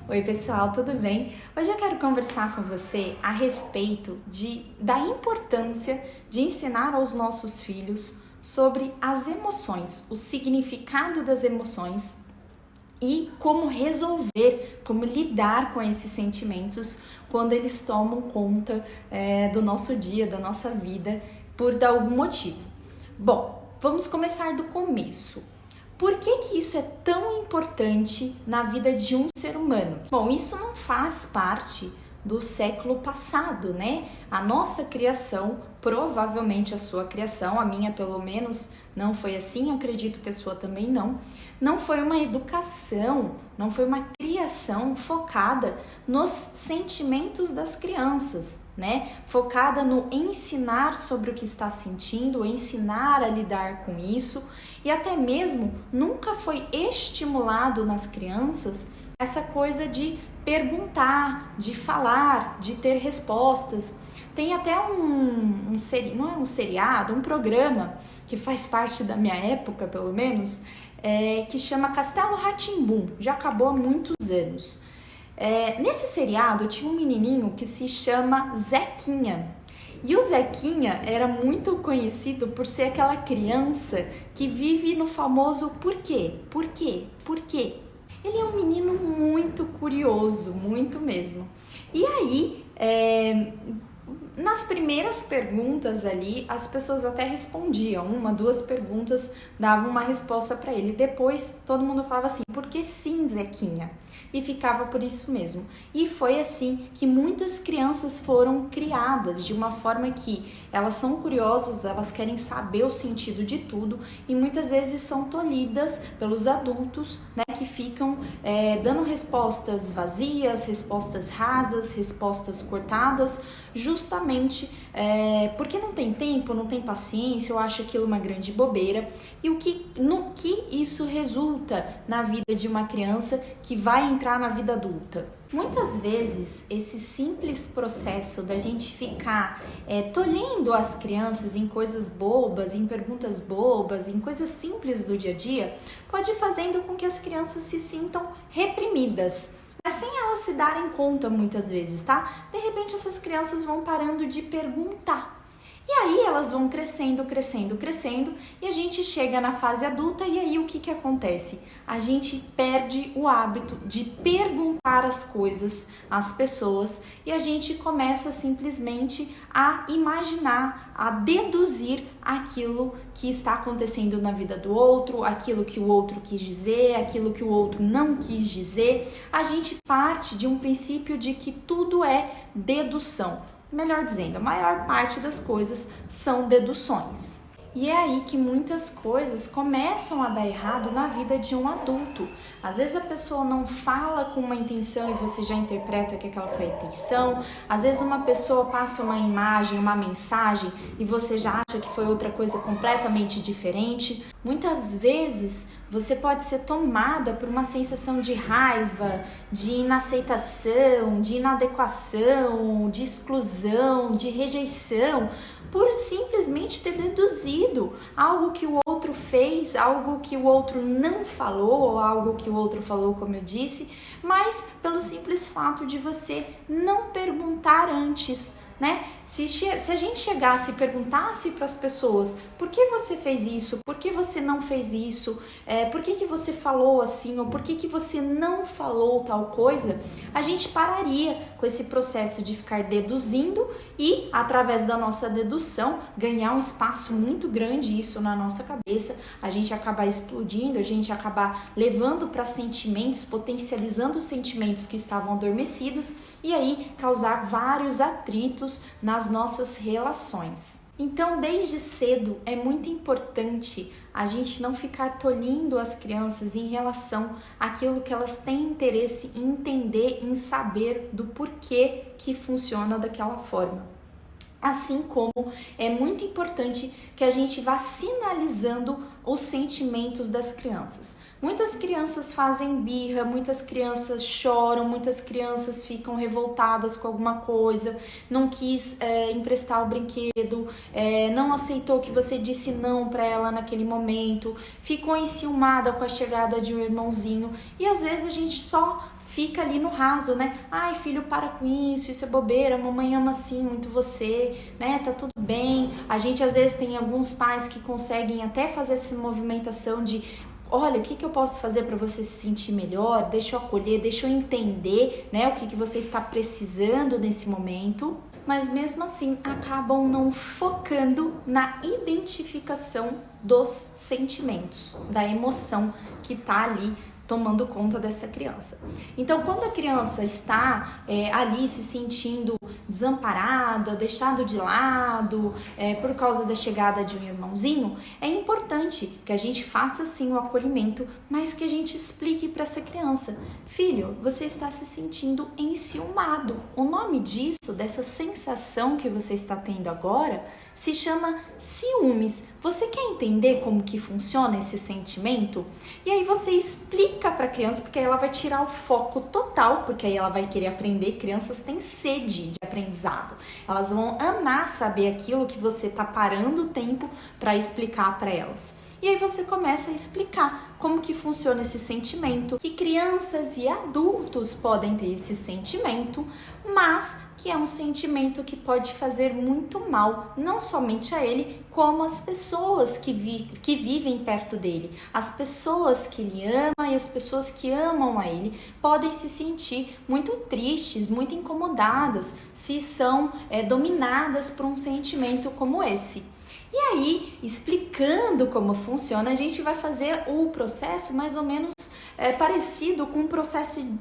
Oi pessoal, tudo bem? Hoje eu quero conversar com você a respeito da importância de ensinar aos nossos filhos sobre as emoções, o significado das emoções e como resolver, como lidar com esses sentimentos quando eles tomam conta do nosso dia, da nossa vida, por algum motivo. Bom, vamos começar do começo. Por que isso é tão importante na vida de um ser humano? Bom, isso não faz parte do século passado, né? A nossa criação, provavelmente a sua criação, a minha pelo menos não foi assim, acredito que a sua também não foi uma educação, não foi uma criação focada nos sentimentos das crianças, né? Focada no ensinar sobre o que está sentindo, ensinar a lidar com isso, e até mesmo nunca foi estimulado nas crianças essa coisa de perguntar, de falar, de ter respostas. Tem até não é um seriado, um programa que faz parte da minha época, pelo menos, que chama Castelo Rá-Tim-Bum, já acabou há muitos anos. Nesse seriado tinha um menininho que se chama Zequinha. E o Zequinha era muito conhecido por ser aquela criança que vive no famoso por quê? Por quê? Por quê? Ele é um menino muito curioso, muito mesmo. E aí, nas primeiras perguntas ali, as pessoas até respondiam, uma, duas perguntas, davam uma resposta para ele. Depois, todo mundo falava assim, por que sim, Zequinha? E ficava por isso mesmo. E foi assim que muitas crianças foram criadas, de uma forma que elas são curiosas, elas querem saber o sentido de tudo e muitas vezes são tolhidas pelos adultos, né, que ficam dando respostas vazias, respostas rasas, respostas cortadas, justamente porque não tem tempo, não tem paciência, eu acho aquilo uma grande bobeira. E no que isso resulta na vida de uma criança que vai entrar na vida adulta? Muitas vezes esse simples processo da gente ficar tolhendo as crianças em coisas bobas, em perguntas bobas, em coisas simples do dia a dia, pode ir fazendo com que as crianças se sintam reprimidas. Mas sem elas se darem conta muitas vezes, tá? De repente essas crianças vão parando de perguntar. E aí elas vão crescendo, crescendo, crescendo e a gente chega na fase adulta e aí o que acontece? A gente perde o hábito de perguntar as coisas às pessoas e a gente começa simplesmente a imaginar, a deduzir aquilo que está acontecendo na vida do outro, aquilo que o outro quis dizer, aquilo que o outro não quis dizer. A gente parte de um princípio de que tudo é dedução. Melhor dizendo, a maior parte das coisas são deduções. E é aí que muitas coisas começam a dar errado na vida de um adulto. Às vezes a pessoa não fala com uma intenção e você já interpreta que aquela foi a intenção. Às vezes uma pessoa passa uma imagem, uma mensagem e você já acha que foi outra coisa completamente diferente. Muitas vezes você pode ser tomada por uma sensação de raiva, de inaceitação, de inadequação, de exclusão, de rejeição, por simplesmente ter deduzido algo que o outro fez, algo que o outro não falou, ou algo que o outro falou, como eu disse, mas pelo simples fato de você não perguntar antes, né? Se a gente chegasse e perguntasse para as pessoas por que você fez isso, por que você não fez isso, por que você falou assim, ou por que você não falou tal coisa, a gente pararia com esse processo de ficar deduzindo e, através da nossa dedução, ganhar um espaço muito grande isso na nossa cabeça, a gente acabar explodindo, a gente acabar levando para sentimentos, potencializando os sentimentos que estavam adormecidos e aí causar vários atritos nas nossas relações. Então, desde cedo é muito importante a gente não ficar tolhindo as crianças em relação àquilo que elas têm interesse em entender, em saber do porquê que funciona daquela forma. Assim como é muito importante que a gente vá sinalizando os sentimentos das crianças. Muitas crianças fazem birra, muitas crianças choram, muitas crianças ficam revoltadas com alguma coisa, não quis emprestar o brinquedo, não aceitou que você disse não para ela naquele momento, ficou enciumada com a chegada de um irmãozinho e às vezes a gente só fica ali no raso, né? Ai, filho, para com isso é bobeira, a mamãe ama sim muito você, né? Tá tudo bem. A gente às vezes tem alguns pais que conseguem até fazer essa movimentação de: olha, o que eu posso fazer para você se sentir melhor? Deixa eu acolher, deixa eu entender, né, o que você está precisando nesse momento. Mas mesmo assim, acabam não focando na identificação dos sentimentos, da emoção que tá ali tomando conta dessa criança. Então, quando a criança está ali se sentindo desamparada, deixado de lado, por causa da chegada de um irmãozinho, é importante que a gente faça sim o acolhimento, mas que a gente explique para essa criança: filho, você está se sentindo enciumado. O nome disso, dessa sensação que você está tendo agora, se chama ciúmes. Você quer entender como que funciona esse sentimento? E aí você explica para a criança, porque aí ela vai tirar o foco total, porque aí ela vai querer aprender. Crianças têm sede de aprendizado. Elas vão amar saber aquilo que você está parando o tempo para explicar para elas. E aí você começa a explicar como que funciona esse sentimento, que crianças e adultos podem ter esse sentimento, mas que é um sentimento que pode fazer muito mal, não somente a ele, como as pessoas que vivem perto dele. As pessoas que ele ama e as pessoas que amam a ele podem se sentir muito tristes, muito incomodadas, se são dominadas por um sentimento como esse. E aí, explicando como funciona, a gente vai fazer o processo mais ou menos parecido com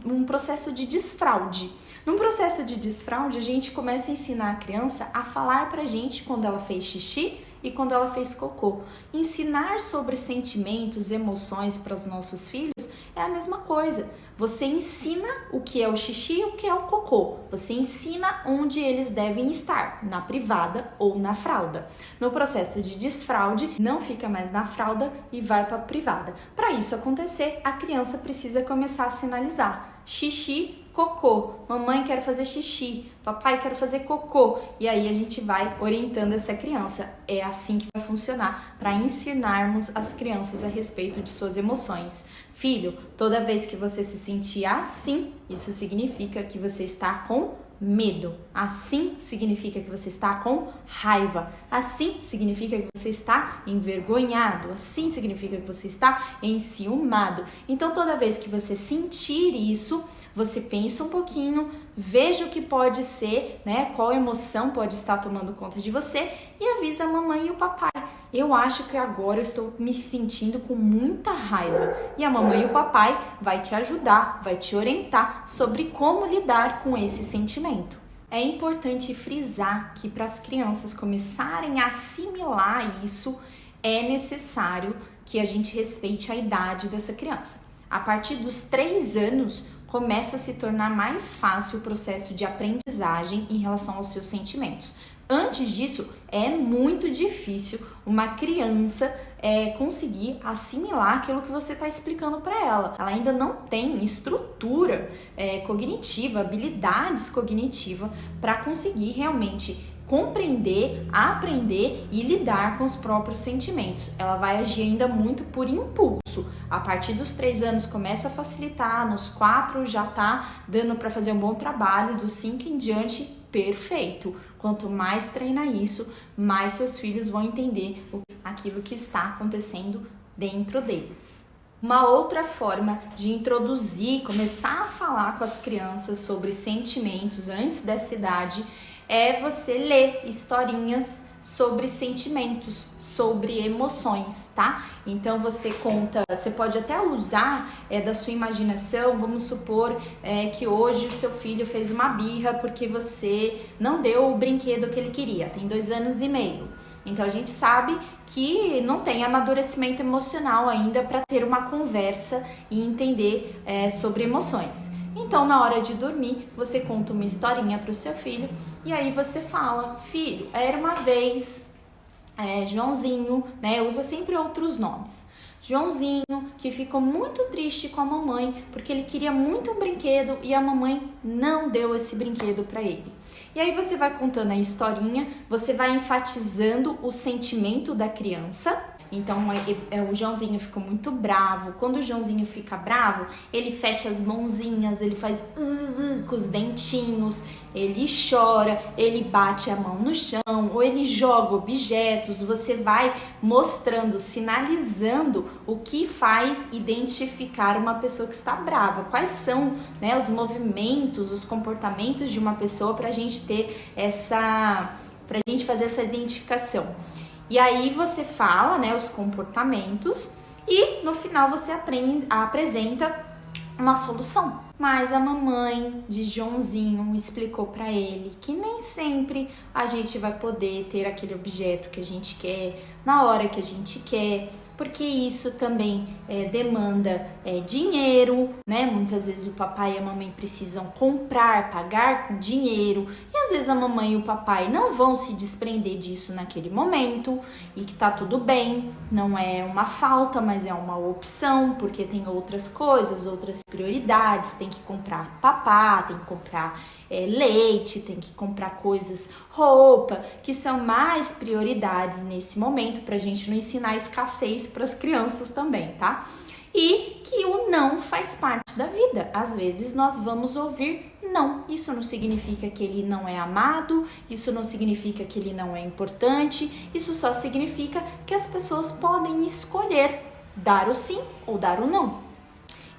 um processo de desfraude. Num processo de desfraude, a gente começa a ensinar a criança a falar pra gente quando ela fez xixi e quando ela fez cocô. Ensinar sobre sentimentos, emoções para os nossos filhos é a mesma coisa. Você ensina o que é o xixi e o que é o cocô. Você ensina onde eles devem estar, na privada ou na fralda. No processo de desfraude, não fica mais na fralda e vai para a privada. Para isso acontecer, a criança precisa começar a sinalizar: xixi, cocô, mamãe quero fazer xixi, papai quero fazer cocô. E aí a gente vai orientando essa criança. É assim que vai funcionar para ensinarmos as crianças a respeito de suas emoções. Filho, toda vez que você se sentir assim, isso significa que você está com medo. Assim significa que você está com raiva. Assim significa que você está envergonhado. Assim significa que você está enciumado. Então, toda vez que você sentir isso, você pensa um pouquinho, veja o que pode ser, né? Qual emoção pode estar tomando conta de você e avisa a mamãe e o papai. Eu acho que agora eu estou me sentindo com muita raiva. E a mamãe e o papai vai te ajudar, vai te orientar sobre como lidar com esse sentimento. É importante frisar que para as crianças começarem a assimilar isso, é necessário que a gente respeite a idade dessa criança. A partir dos 3 anos, começa a se tornar mais fácil o processo de aprendizagem em relação aos seus sentimentos. Antes disso, é muito difícil uma criança conseguir assimilar aquilo que você está explicando para ela. Ela ainda não tem estrutura cognitiva, habilidades cognitivas para conseguir realmente compreender, aprender e lidar com os próprios sentimentos. Ela vai agir ainda muito por impulso. A partir dos 3 anos começa a facilitar, nos 4 já tá dando para fazer um bom trabalho, dos 5 em diante, perfeito. Quanto mais treinar isso, mais seus filhos vão entender aquilo que está acontecendo dentro deles. Uma outra forma de introduzir, começar a falar com as crianças sobre sentimentos antes dessa idade é você ler historinhas sobre sentimentos, sobre emoções, tá? Então você conta, você pode até usar da sua imaginação. Vamos supor que hoje o seu filho fez uma birra porque você não deu o brinquedo que ele queria, tem 2 anos e meio. Então a gente sabe que não tem amadurecimento emocional ainda para ter uma conversa e entender sobre emoções. Então, na hora de dormir, você conta uma historinha para o seu filho e aí você fala: filho, era uma vez Joãozinho, né? Usa sempre outros nomes. Joãozinho, que ficou muito triste com a mamãe porque ele queria muito um brinquedo e a mamãe não deu esse brinquedo para ele. E aí você vai contando a historinha, você vai enfatizando o sentimento da criança. Então o Joãozinho ficou muito bravo. Quando o Joãozinho fica bravo, ele fecha as mãozinhas, ele faz com os dentinhos, ele chora, ele bate a mão no chão, ou ele joga objetos. Você vai mostrando, sinalizando o que faz identificar uma pessoa que está brava. Quais são, né, os movimentos, os comportamentos de uma pessoa para a gente ter pra gente fazer essa identificação. E aí você fala, né, os comportamentos e no final você apresenta uma solução. Mas a mamãe de Joãozinho explicou para ele que nem sempre a gente vai poder ter aquele objeto que a gente quer na hora que a gente quer, porque isso também demanda dinheiro, né? Muitas vezes o papai e a mamãe precisam comprar, pagar com dinheiro, e às vezes a mamãe e o papai não vão se desprender disso naquele momento, e que tá tudo bem, não é uma falta, mas é uma opção, porque tem outras coisas, outras prioridades, tem que comprar papá, tem que comprar leite, tem que comprar coisas, roupa, que são mais prioridades nesse momento, pra gente não ensinar escassez para as crianças também, tá? E que o não faz parte da vida. Às vezes nós vamos ouvir não. Isso não significa que ele não é amado, isso não significa que ele não é importante, isso só significa que as pessoas podem escolher dar o sim ou dar o não.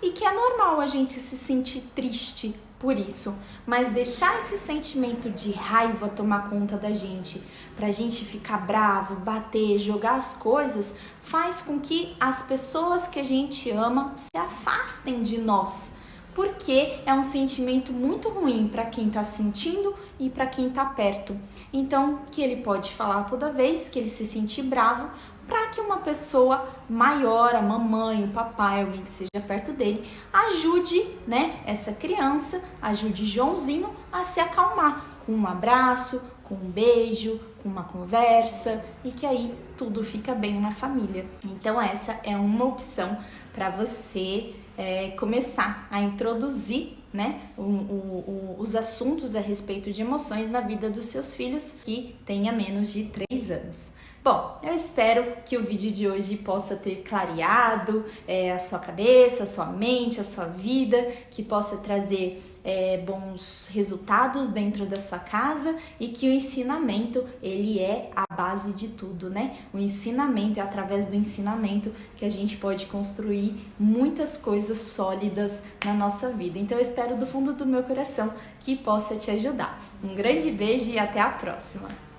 E que é normal a gente se sentir triste por isso, mas deixar esse sentimento de raiva tomar conta da gente, pra gente ficar bravo, bater, jogar as coisas, faz com que as pessoas que a gente ama se afastem de nós, porque é um sentimento muito ruim para quem tá sentindo e para quem tá perto. Então, que ele pode falar toda vez que ele se sentir bravo, para que uma pessoa maior, a mamãe, o papai, alguém que seja perto dele, ajude, né, essa criança, ajude Joãozinho a se acalmar com um abraço, com um beijo, com uma conversa, e que aí tudo fica bem na família. Então essa é uma opção para você começar a introduzir, né, os assuntos a respeito de emoções na vida dos seus filhos que tenha menos de 3 anos. Bom, eu espero que o vídeo de hoje possa ter clareado a sua cabeça, a sua mente, a sua vida, que possa trazer bons resultados dentro da sua casa, e que o ensinamento, ele é a base de tudo, né? O ensinamento, é através do ensinamento que a gente pode construir muitas coisas sólidas na nossa vida. Então eu espero do fundo do meu coração que possa te ajudar. Um grande beijo e até a próxima!